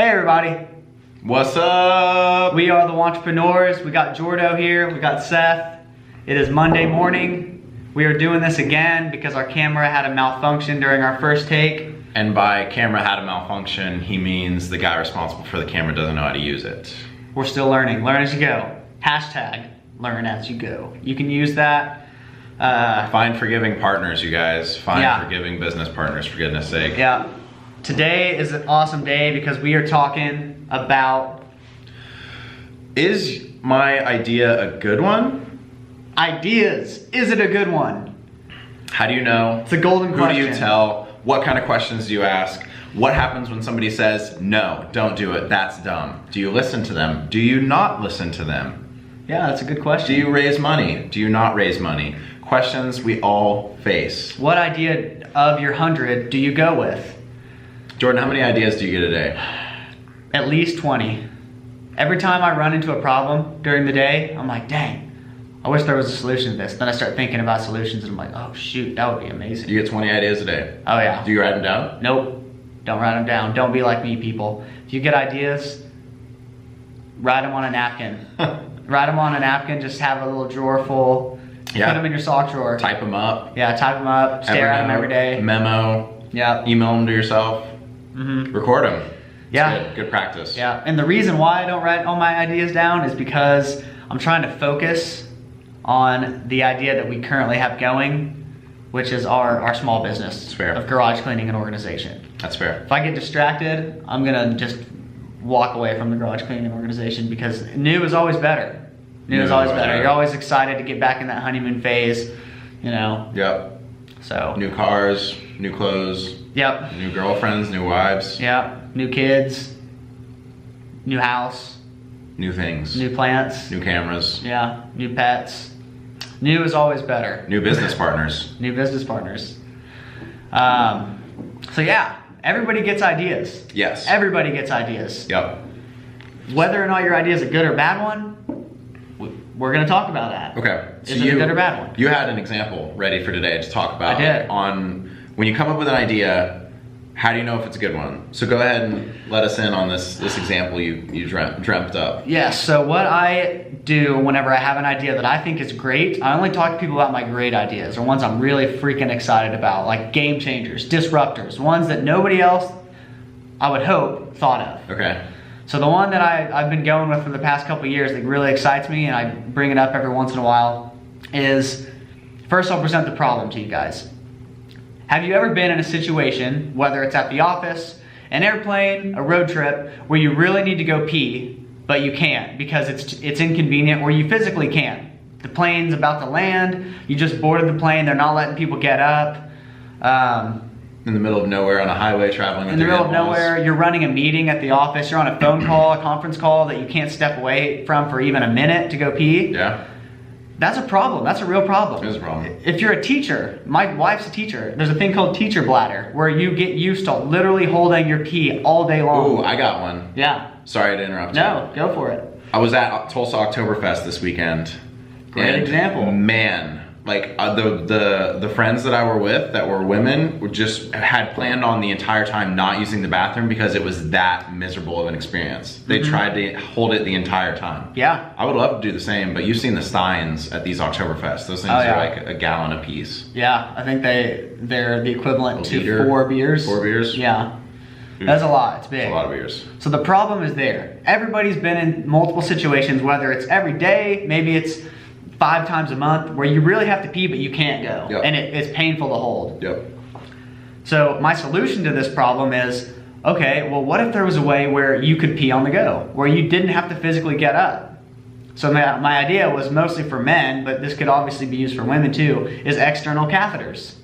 Hey everybody. What's up? We are the Wantrepreneurs. We got Jordo here, we got Seth. It is Monday morning. We are doing this again because our camera had a malfunction during our first take. And by camera had a malfunction, he means the guy responsible for the camera doesn't know how to use it. We're still learning. Learn as you go. Hashtag learn as you go. You can use that. Find forgiving partners, you guys. Find forgiving business partners, for goodness sake. Yeah. Today is an awesome day because we are talking about... Is my idea a good one? Ideas. Is it a good one? How do you know? It's a golden question. Who do you tell? What kind of questions do you ask? What happens when somebody says, no, don't do it, that's dumb? Do you listen to them? Do you not listen to them? Yeah, that's a good question. Do you raise money? Do you not raise money? Questions we all face. What idea of your 100 do you go with? Jordan, how many ideas do you get a day? At least 20. Every time I run into a problem during the day, I'm like, dang, I wish there was a solution to this. Then I start thinking about solutions and I'm like, oh shoot, that would be amazing. You get 20 ideas a day? Oh yeah. Do you write them down? Nope, don't write them down. Don't be like me, people. If you get ideas, write them on a napkin. Write them on a napkin, just have a little drawer full. Yeah. Put them in your sock drawer. Type them up. Yeah, type them up, stare at them every day. Memo. Yeah. Email them to yourself. Record them. Yeah. Good practice. Yeah, and the reason why I don't write all my ideas down is because I'm trying to focus on the idea that we currently have going, which is our small business of garage cleaning and organization. That's fair. If I get distracted, I'm gonna just walk away from the garage cleaning and organization because new is always better. New is always better. You're always excited to get back in that honeymoon phase, you know? Yep. So. New cars, new clothes. Yep. New girlfriends, new wives. Yep. New kids, new house. New things. New plants. New cameras. Yeah. New pets. New is always better. New business partners. New business partners. So yeah, everybody gets ideas. Yes. Everybody gets ideas. Yep. Whether or not your idea is a good or bad one, we're going to talk about that. Okay. So is it a good or bad one? You had an example ready for today to talk about. I did. On when you come up with an idea, how do you know if it's a good one? So go ahead and let us in on this example you dreamt up. Yes, so what I do whenever I have an idea that I think is great, I only talk to people about my great ideas or ones I'm really freaking excited about, like game changers, disruptors, ones that nobody else, I would hope, thought of. Okay. So the one that I've been going with for the past couple of years that really excites me, and I bring it up every once in a while, is first I'll present the problem to you guys. Have you ever been in a situation, whether it's at the office, an airplane, a road trip, where you really need to go pee, but you can't because it's inconvenient, or you physically can't? The plane's about to land, you just boarded the plane, they're not letting people get up. In the middle of nowhere on a highway traveling in the middle of nowhere, you're running a meeting at the office, you're on a phone call, a conference call that you can't step away from for even a minute to go pee. Yeah. That's a problem. That's a real problem. It is a problem. If you're a teacher, my wife's a teacher, there's a thing called teacher bladder where you get used to literally holding your pee all day long. Ooh, I got one. Yeah. Sorry to interrupt you. No, go for it. I was at Tulsa Oktoberfest this weekend. Great example. Man, like the friends that I were with that were women just had planned on the entire time not using the bathroom because it was that miserable of an experience. They tried to hold it the entire time. Yeah. I would love to do the same, but you've seen the steins at these Oktoberfest. Those things are like a gallon a piece. Yeah, I think they're the equivalent to liter, 4 beers. 4 beers? Yeah. That's a lot. It's big. It's a lot of beers. So the problem is there. Everybody's been in multiple situations, whether it's every day, maybe it's 5 times a month, where you really have to pee but you can't go. Yep. And it's painful to hold. Yep. So my solution to this problem is, okay, well what if there was a way where you could pee on the go, where you didn't have to physically get up? So my idea was mostly for men, but this could obviously be used for women too, is external catheters.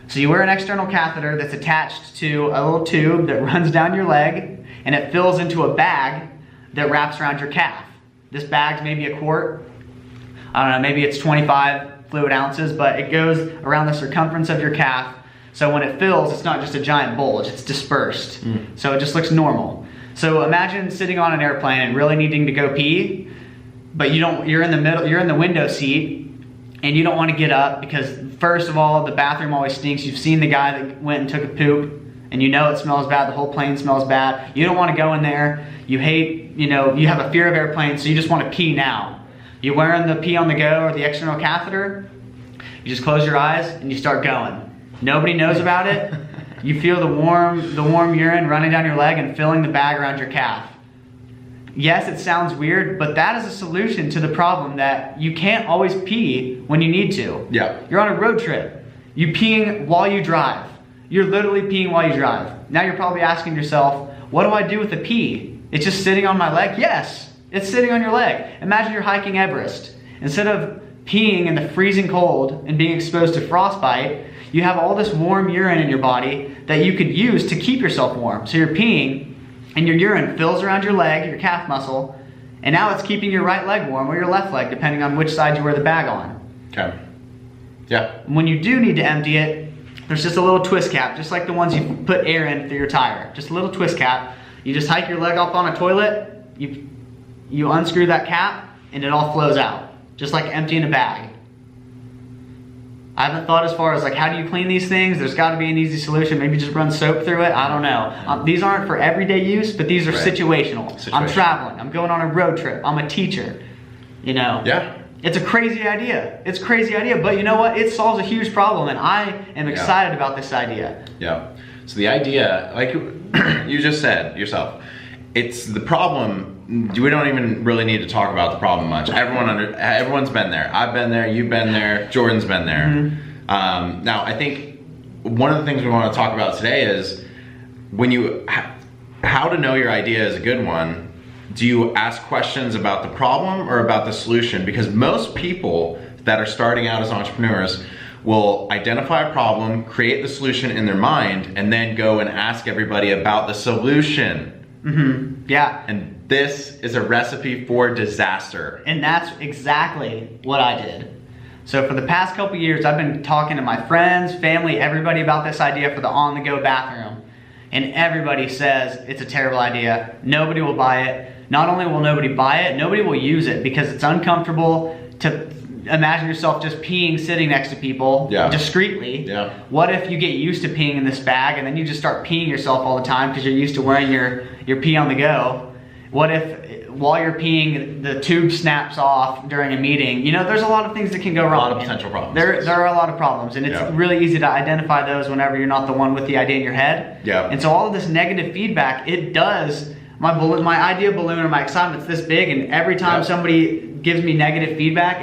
So you wear an external catheter that's attached to a little tube that runs down your leg, and it fills into a bag that wraps around your calf. This bag's maybe a quart. I don't know, maybe it's 25 fluid ounces, but it goes around the circumference of your calf. So when it fills, it's not just a giant bulge, it's dispersed. So it just looks normal. So imagine sitting on an airplane and really needing to go pee, but you're in the window seat, and you don't want to get up because first of all, the bathroom always stinks. You've seen the guy that went and took a poop and you know it smells bad, the whole plane smells bad. You don't want to go in there. You hate, you have a fear of airplanes, so you just want to pee now. You're wearing the pee on the go or the external catheter, you just close your eyes and you start going. Nobody knows about it. You feel the warm urine running down your leg and filling the bag around your calf. Yes, it sounds weird, but that is a solution to the problem that you can't always pee when you need to. Yeah. You're on a road trip. You're peeing while you drive. You're literally peeing while you drive. Now you're probably asking yourself, what do I do with the pee? It's just sitting on my leg? Yes, it's sitting on your leg. Imagine you're hiking Everest. Instead of peeing in the freezing cold and being exposed to frostbite, you have all this warm urine in your body that you could use to keep yourself warm. So you're peeing, and your urine fills around your leg, your calf muscle, and now it's keeping your right leg warm or your left leg, depending on which side you wear the bag on. Okay. Yeah. When you do need to empty it, there's just a little twist cap, just like the ones you put air in through your tire. Just a little twist cap. You just hike your leg up on a toilet, you unscrew that cap, and it all flows out, just like emptying a bag. I haven't thought as far as like, how do you clean these things? There's got to be an easy solution. Maybe just run soap through it. I don't know. These aren't for everyday use, but these are situational. I'm traveling. I'm going on a road trip. I'm a teacher. Yeah. It's a crazy idea. It's a crazy idea, but you know what? It solves a huge problem, and I am excited about this idea. Yeah. So the idea, like you just said yourself, it's the problem. We don't even really need to talk about the problem much. Everyone's been there. I've been there. You've been there. Jordan's been there. Mm-hmm. Now, I think one of the things we want to talk about today is how to know your idea is a good one. Do you ask questions about the problem or about the solution? Because most people that are starting out as entrepreneurs will identify a problem, create the solution in their mind, and then go and ask everybody about the solution. Mm-hmm. Yeah. And this is a recipe for disaster. And that's exactly what I did. So for the past couple years, I've been talking to my friends, family, everybody about this idea for the on-the-go bathroom. And everybody says it's a terrible idea. Nobody will buy it. Not only will nobody buy it, nobody will use it because it's uncomfortable to imagine yourself just peeing sitting next to people discreetly. Yeah. What if you get used to peeing in this bag and then you just start peeing yourself all the time because you're used to wearing your pee on the go? What if while you're peeing the tube snaps off during a meeting? There's a lot of things that can go wrong. A lot of potential problems. There are a lot of problems, and it's really easy to identify those whenever you're not the one with the idea in your head. Yeah. And so all of this negative feedback, it does, my idea balloon or my excitement's this big, and every time somebody gives me negative feedback,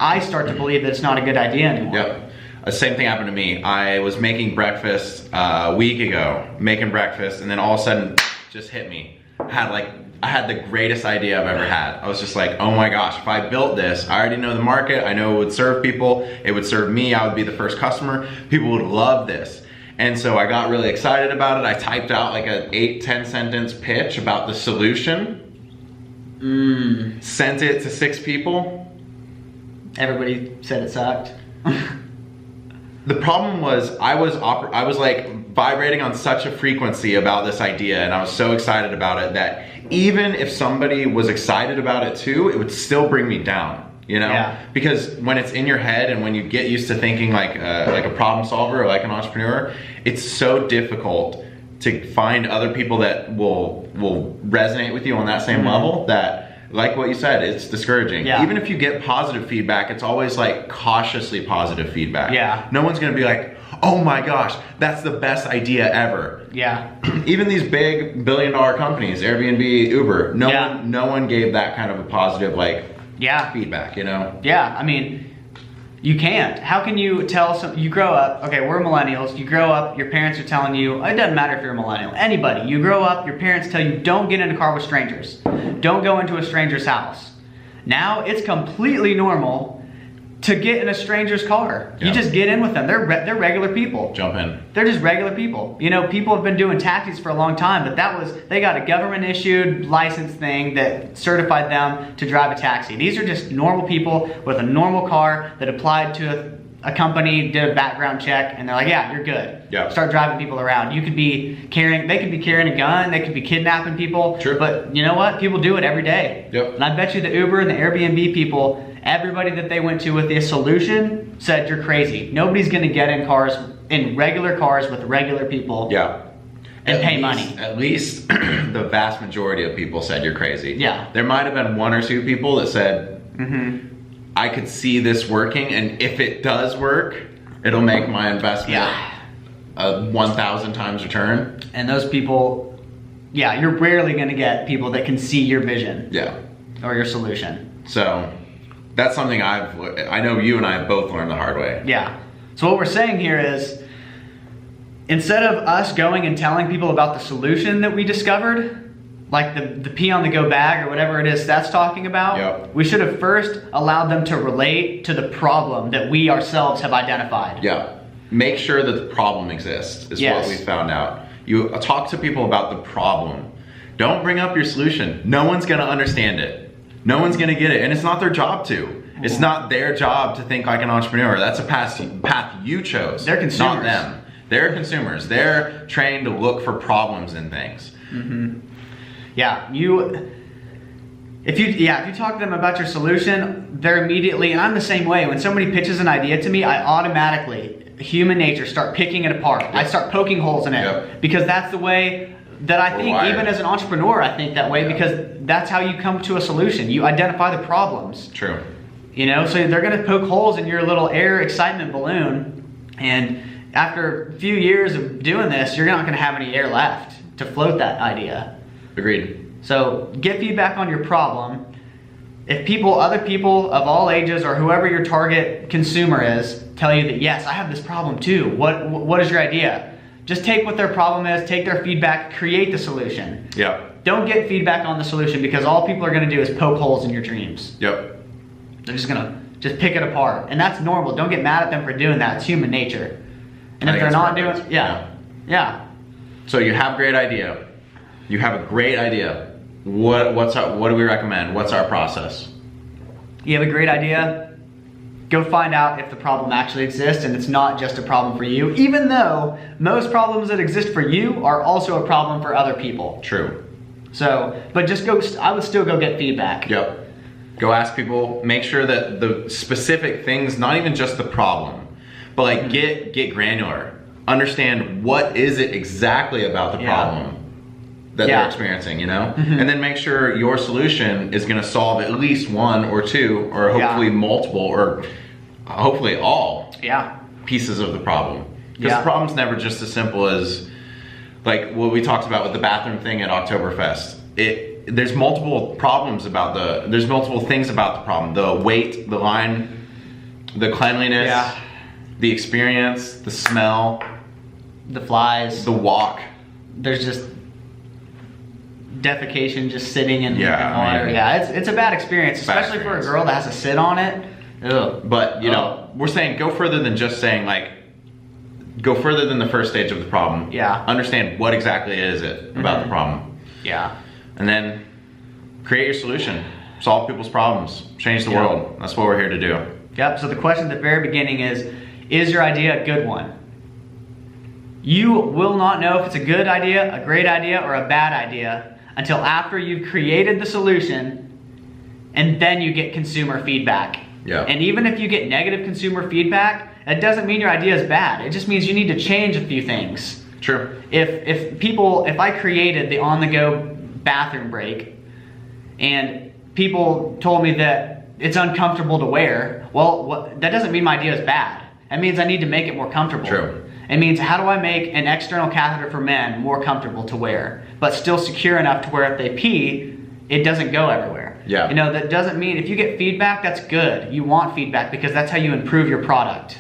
I start to believe that it's not a good idea anymore. Yep. The same thing happened to me. I was making breakfast a week ago, and then all of a sudden, just hit me. I had the greatest idea I've ever had. I was just like, oh my gosh, if I built this, I already know the market, I know it would serve people, it would serve me, I would be the first customer, people would love this. And so I got really excited about it. I typed out like an 8-10 sentence pitch about the solution. Sent it to 6 people. Everybody said it sucked. The problem was I was like vibrating on such a frequency about this idea, and I was so excited about it that even if somebody was excited about it too, it would still bring me down, because when it's in your head and when you get used to thinking like a problem solver or like an entrepreneur, it's so difficult to find other people that will resonate with you on that same level that, like what you said, it's discouraging. Yeah. Even if you get positive feedback, it's always like cautiously positive feedback. Yeah. No one's gonna be like, oh my gosh, that's the best idea ever. Yeah. Even these big billion-dollar companies, Airbnb, Uber, no one gave that kind of a positive feedback, Yeah, I mean, you can't. How can you tell you grow up, okay, we're millennials, you grow up, your parents are telling you, it doesn't matter if you're a millennial, anybody, you grow up, your parents tell you, don't get in a car with strangers. Don't go into a stranger's house. Now it's completely normal to get in a stranger's car. You just get in with them. They're regular people. Jump in. They're just regular people. People have been doing taxis for a long time, but they got a government issued license thing that certified them to drive a taxi. These are just normal people with a normal car that applied to a company, did a background check, and they're like, yeah, you're good. Yeah. Start driving people around. They could be carrying a gun, they could be kidnapping people. True. But you know what? People do it every day. Yep. And I bet you the Uber and the Airbnb people, Everybody that they went to with the solution said you're crazy. Nobody's gonna get in regular cars with regular people. Yeah. And pay money. At least the vast majority of people said you're crazy. Yeah. There might have been 1 or 2 people that said, I could see this working, and if it does work, it'll make my investment a 1,000 times return. And those people, you're rarely gonna get people that can see your vision. Yeah. Or your solution. So that's something I know you and I have both learned the hard way. Yeah. So what we're saying here is, instead of us going and telling people about the solution that we discovered, like the pee on the go bag or whatever it is that's talking about, we should have first allowed them to relate to the problem that we ourselves have identified. Yeah. Make sure that the problem exists is what we found out. You talk to people about the problem. Don't bring up your solution. No one's gonna understand it. No one's gonna get it, and it's not their job to. It's not their job to think like an entrepreneur. That's a path you chose. They're consumers. Not them. They're consumers. They're trained to look for problems in things. Yeah, if you talk to them about your solution, they're immediately, and I'm the same way, when somebody pitches an idea to me, I automatically, human nature, start picking it apart. I start poking holes in it because that's the way that I think, even as an entrepreneur, I think that way because that's how you come to a solution. You identify the problems. True. You know, so they're gonna poke holes in your little air excitement balloon, and after a few years of doing this, you're not gonna have any air left to float that idea. Agreed. So get feedback on your problem. If other people of all ages or whoever your target consumer is, tell you that yes, I have this problem too. What is your idea? Just take what their problem is, take their feedback, create the solution. Yep. Don't get feedback on the solution because all people are gonna do is poke holes in your dreams. Yep. They're just gonna pick it apart. And that's normal. Don't get mad at them for doing that. It's human nature. And if they're not doing, yeah. So you have a great idea. You have a great idea. What do we recommend? What's our process? You have a great idea. Go find out if the problem actually exists and it's not just a problem for you, even though most problems that exist for you are also a problem for other people. True. So, but just I would still go get feedback. Yep. Go ask people, make sure that the specific things, not even just the problem, but like get granular. Understand what is it exactly about the problem that they're experiencing, you know? And then make sure your solution is gonna solve at least 1 or 2 or hopefully multiple or hopefully all pieces of the problem. Because the problem's never just as simple as like what we talked about with the bathroom thing at Oktoberfest. There's multiple problems there's multiple things about the problem. The weight, the line, the cleanliness, the experience, the smell, the flies, the walk. There's just defecation just sitting in water. I mean, It's a bad experience, especially for a girl that has to sit on it. Ugh. But you know, we're saying go further than just saying like, go further than the first stage of the problem. Yeah. Understand what exactly is it about the problem. Yeah. And then create your solution. Solve people's problems. Change the world. That's what we're here to do. Yep. So the question at the very beginning is your idea a good one? You will not know if it's a good idea, a great idea, or a bad idea until after you've created the solution and then you get consumer feedback. Yeah. And even if you get negative consumer feedback, that doesn't mean your idea is bad. It just means you need to change a few things. True. If I created the on-the-go bathroom break and people told me that it's uncomfortable to wear, well, that doesn't mean my idea is bad. That means I need to make it more comfortable. True. It means how do I make an external catheter for men more comfortable to wear, but still secure enough to where if they pee, it doesn't go everywhere. Yeah. You know, that doesn't mean if you get feedback, that's good. You want feedback because that's how you improve your product.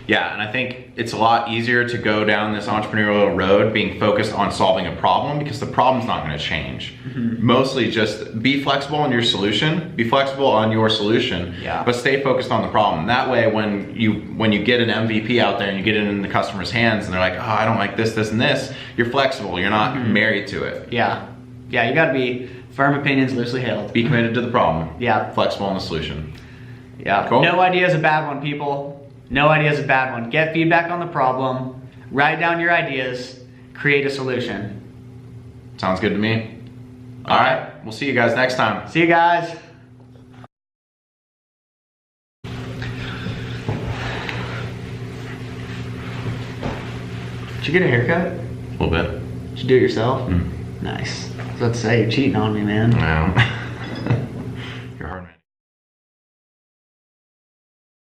Yeah, and I think it's a lot easier to go down this entrepreneurial road being focused on solving a problem because the problem's not going to change. Mostly just be flexible on your solution, but stay focused on the problem. That way when you get an MVP out there and you get it in the customer's hands and they're like, oh, I don't like this, this, and this, you're flexible. You're not married to it. Yeah. Yeah, you got to be firm opinions, loosely held. Be committed to the problem. Yeah. Flexible on the solution. Yeah. Cool. No idea is a bad one, people. No idea is a bad one. Get feedback on the problem, write down your ideas, create a solution. Sounds good to me. All right. We'll see you guys next time. See you guys. Did you get a haircut? A little bit. Did you do it yourself? Mm. Nice. I was about to say, you're cheating on me, man. No.